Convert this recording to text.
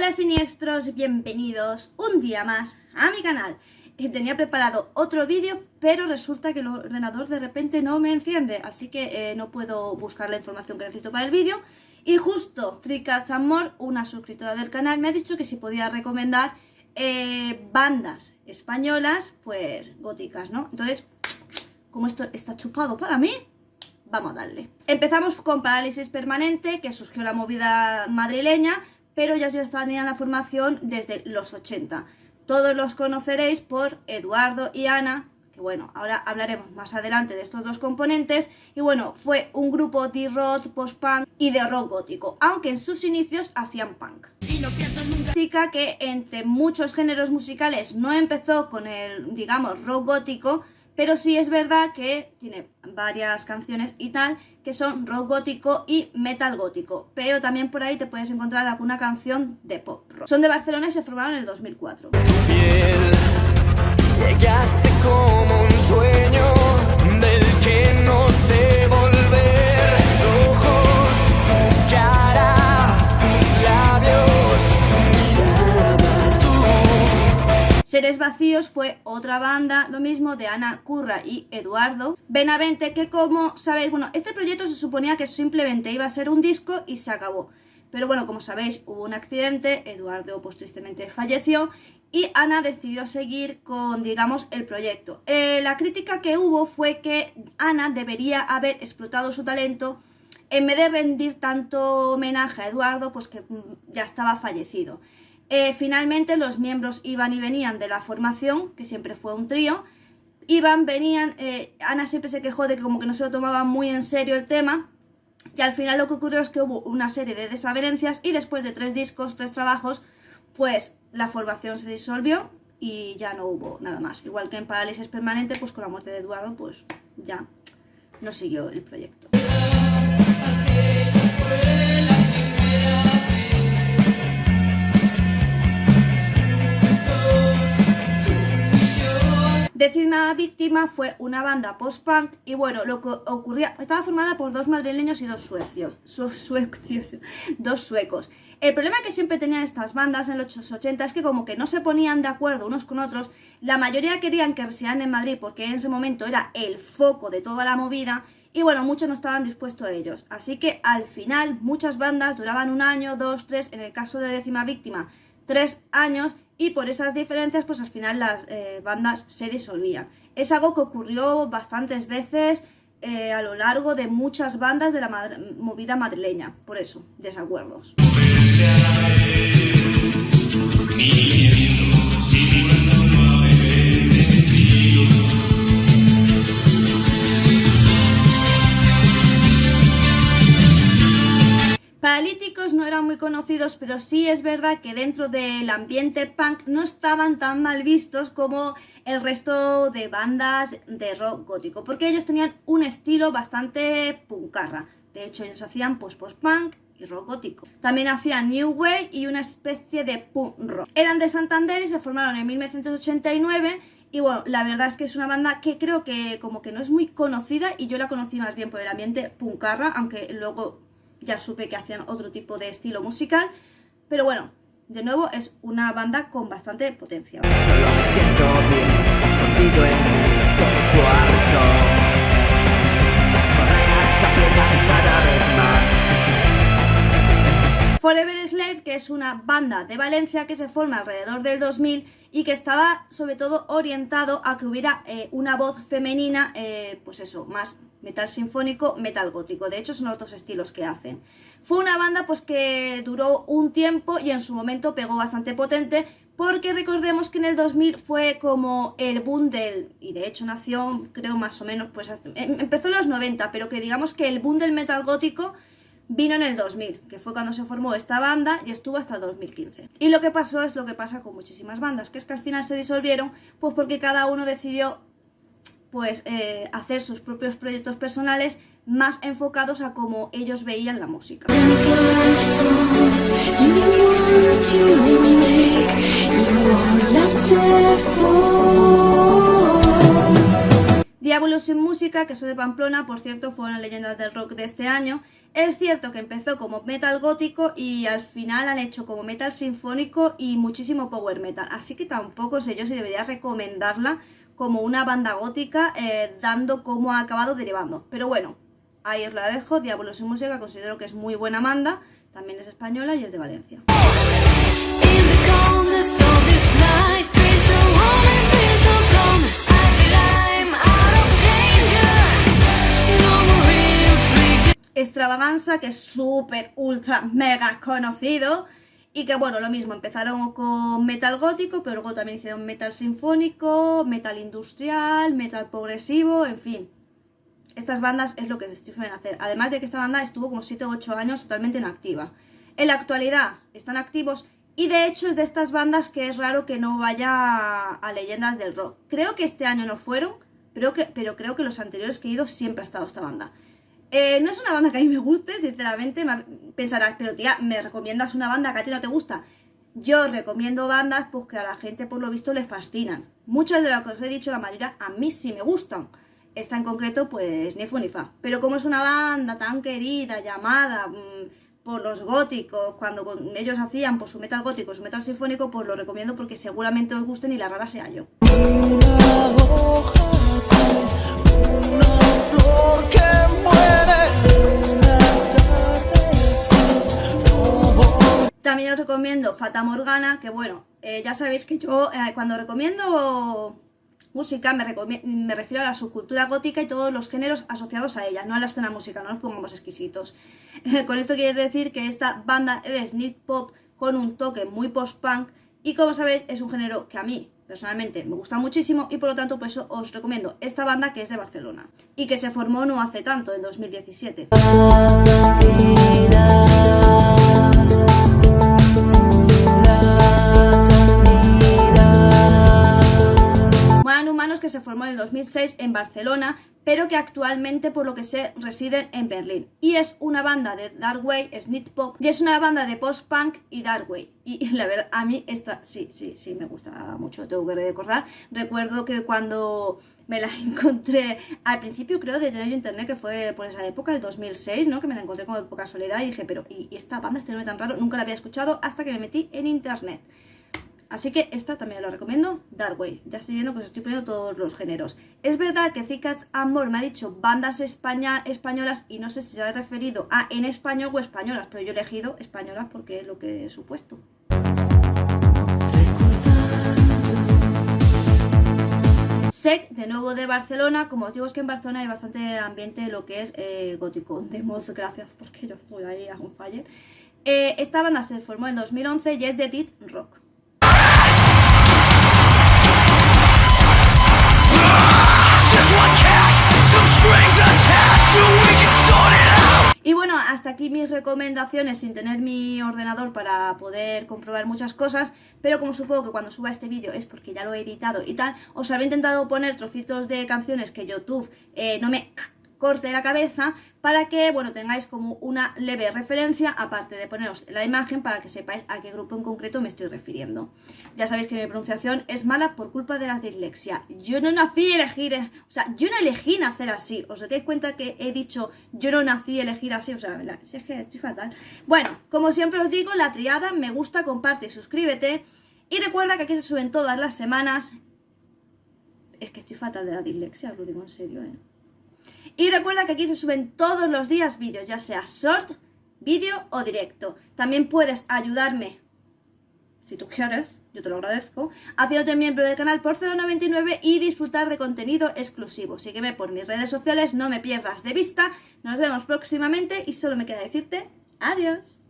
Hola siniestros, bienvenidos un día más a mi canal. Tenía preparado otro vídeo, pero resulta que el ordenador de repente no me enciende, así que no puedo buscar la información que necesito para el vídeo. Y justo Fricas Amor, una suscriptora del canal, me ha dicho que si podía recomendar bandas españolas, pues góticas, ¿no? Entonces, como esto está chupado para mí, vamos a darle. Empezamos con Parálisis Permanente, que surgió la movida madrileña, pero ya tenían la formación desde los 80. Todos los conoceréis por Eduardo y Ana, que bueno, ahora hablaremos más adelante de estos dos componentes. Y bueno, fue un grupo de rock, post-punk y de rock gótico, aunque en sus inicios hacían punk. Música que entre muchos géneros musicales no empezó con el, digamos, rock gótico, pero sí es verdad que tiene varias canciones y tal que son rock gótico y metal gótico, pero también por ahí te puedes encontrar alguna canción de pop rock. Son de Barcelona y se formaron en el 2004. Piel, llegaste como un sueño del que no sé volver. Tus ojos, tu cara, tus labios, tu mirada, tú. Seres Vacíos fue otra banda, lo mismo, de Ana Curra y Eduardo Benavente, que como sabéis, bueno, este proyecto se suponía que simplemente iba a ser un disco y se acabó. Pero bueno, como sabéis, hubo un accidente, Eduardo pues tristemente falleció y Ana decidió seguir con, digamos, el proyecto. La crítica que hubo fue que Ana debería haber explotado su talento en vez de rendir tanto homenaje a Eduardo, pues que ya estaba fallecido. Finalmente los miembros iban y venían de la formación, que siempre fue un trío. Iban, venían, Ana siempre se quejó de que como que no se lo tomaba muy en serio el tema. Y al final lo que ocurrió es que hubo una serie de desavenencias y después de 3 discos, 3 trabajos, pues la formación se disolvió y ya no hubo nada más. Igual que en Parálisis Permanente, pues con la muerte de Eduardo, pues ya no siguió el proyecto. Décima Víctima fue una banda post-punk y bueno, lo que ocurría, estaba formada por 2 madrileños y 2 suecos. El problema que siempre tenían estas bandas en los 80 es que como que no se ponían de acuerdo unos con otros. La mayoría querían que residieran en Madrid porque en ese momento era el foco de toda la movida y bueno, muchos no estaban dispuestos a ellos. Así que al final muchas bandas duraban 1 año, 2, 3, en el caso de Décima Víctima 3 años. Y por esas diferencias, pues al final las bandas se disolvían. Es algo que ocurrió bastantes veces a lo largo de muchas bandas de la movida madrileña. Por eso, desacuerdos. Paralíticos no eran muy conocidos, pero sí es verdad que dentro del ambiente punk no estaban tan mal vistos como el resto de bandas de rock gótico, porque ellos tenían un estilo bastante punkarra. De hecho, ellos hacían post-punk y rock gótico. También hacían new wave y una especie de punk rock. Eran de Santander y se formaron en 1989. Y bueno, la verdad es que es una banda que creo que como que no es muy conocida y yo la conocí más bien por el ambiente punkarra, aunque luego ya supe que hacían otro tipo de estilo musical, pero bueno, de nuevo es una banda con bastante potencia. Solo me siento bien, escondido en este cuarto. Correas que aprietan cada vez más. Forever Slave, que es una banda de Valencia que se forma alrededor del 2000 y que estaba sobre todo orientado a que hubiera una voz femenina, pues eso, más metal sinfónico, metal gótico. De hecho son otros estilos que hacen. Fue una banda pues que duró un tiempo y en su momento pegó bastante potente, porque recordemos que en el 2000 fue como el boom del, y de hecho nació, creo más o menos, pues empezó en los 90, pero que digamos que el boom del metal gótico vino en el 2000, que fue cuando se formó esta banda y estuvo hasta el 2015. Y lo que pasó es lo que pasa con muchísimas bandas, que es que al final se disolvieron, pues porque cada uno decidió pues hacer sus propios proyectos personales más enfocados a cómo ellos veían la música. Diabolos sin música, que son de Pamplona, por cierto, fueron las leyendas del rock de este año. Es cierto que empezó como metal gótico y al final han hecho como metal sinfónico y muchísimo power metal. Así que tampoco sé yo si debería recomendarla como una banda gótica, dando cómo ha acabado derivando. Pero bueno, ahí os la dejo. Diabolos sin música, considero que es muy buena banda. También es española y es de Valencia. Extravaganza, que es súper, ultra, mega conocido y que bueno, lo mismo, empezaron con metal gótico, pero luego también hicieron metal sinfónico, metal industrial, metal progresivo, en fin. Estas bandas es lo que suelen hacer, además de que esta banda estuvo como 7 u 8 años totalmente inactiva. En la actualidad están activos y de hecho es de estas bandas que es raro que no vaya a leyendas del rock. Creo que este año no fueron, pero creo que los anteriores que he ido siempre ha estado esta banda. No es una banda que a mí me guste, sinceramente. Pensarás, pero tía, ¿me recomiendas una banda que a ti no te gusta? Yo recomiendo bandas pues que a la gente por lo visto le fascinan. Muchas de las que os he dicho, la mayoría a mí sí me gustan. Esta en concreto pues ni fu ni fa. Pero como es una banda tan querida, llamada por los góticos, cuando ellos hacían pues su metal gótico, su metal sinfónico, pues lo recomiendo porque seguramente os gusten y la rara sea yo. También os recomiendo Fata Morgana, que bueno, ya sabéis que yo cuando recomiendo música me refiero a la subcultura gótica y todos los géneros asociados a ella, no a la escena musical, no nos pongamos exquisitos. Con esto quiere decir que esta banda es synth pop con un toque muy post-punk y como sabéis es un género que a mí personalmente me gusta muchísimo y por lo tanto pues os recomiendo esta banda que es de Barcelona y que se formó no hace tanto, en 2017. Humanos, que se formó en el 2006 en Barcelona, pero que actualmente por lo que sé residen en Berlín. Y es una banda de dark wave, synth pop, y es una banda de post-punk y dark wave. Y la verdad, a mí esta sí me gusta mucho, tengo que recordar. Recuerdo que cuando me la encontré al principio, creo, de tener yo internet, que fue por esa época, el 2006, ¿no? Que me la encontré como por casualidad y dije, pero ¿y esta banda, este nombre tan raro? Nunca la había escuchado hasta que me metí en internet. Así que esta también la recomiendo, Darkwave. Ya estoy viendo que os estoy poniendo todos los géneros. Es verdad que Zicats Amor me ha dicho bandas españolas y no sé si se ha referido a en español o españolas, pero yo he elegido españolas porque es lo que he supuesto. Sec, de nuevo de Barcelona. Como os digo, es que en Barcelona hay bastante ambiente lo que es gótico. Demos gracias porque yo estoy ahí a un fire. Esta banda se formó en 2011 y es de Death Rock. Y bueno, hasta aquí mis recomendaciones sin tener mi ordenador para poder comprobar muchas cosas, pero como supongo que cuando suba este vídeo es porque ya lo he editado y tal, os habré intentado poner trocitos de canciones que YouTube no me corte la cabeza para que, bueno, tengáis como una leve referencia, aparte de poneros la imagen para que sepáis a qué grupo en concreto me estoy refiriendo. Ya sabéis que mi pronunciación es mala por culpa de la dislexia. Yo no nací a elegir, yo no elegí nacer así. ¿Os dais cuenta que he dicho yo no nací a elegir así? O sea, si es que estoy fatal. Bueno, como siempre os digo, la triada, me gusta, comparte y suscríbete. Y recuerda que aquí se suben todas las semanas. Es que estoy fatal de la dislexia, os lo digo en serio, Y recuerda que aquí se suben todos los días vídeos, ya sea short, vídeo o directo. También puedes ayudarme, si tú quieres, yo te lo agradezco, haciéndote miembro del canal por 0,99 y disfrutar de contenido exclusivo. Sígueme por mis redes sociales, no me pierdas de vista. Nos vemos próximamente y solo me queda decirte adiós.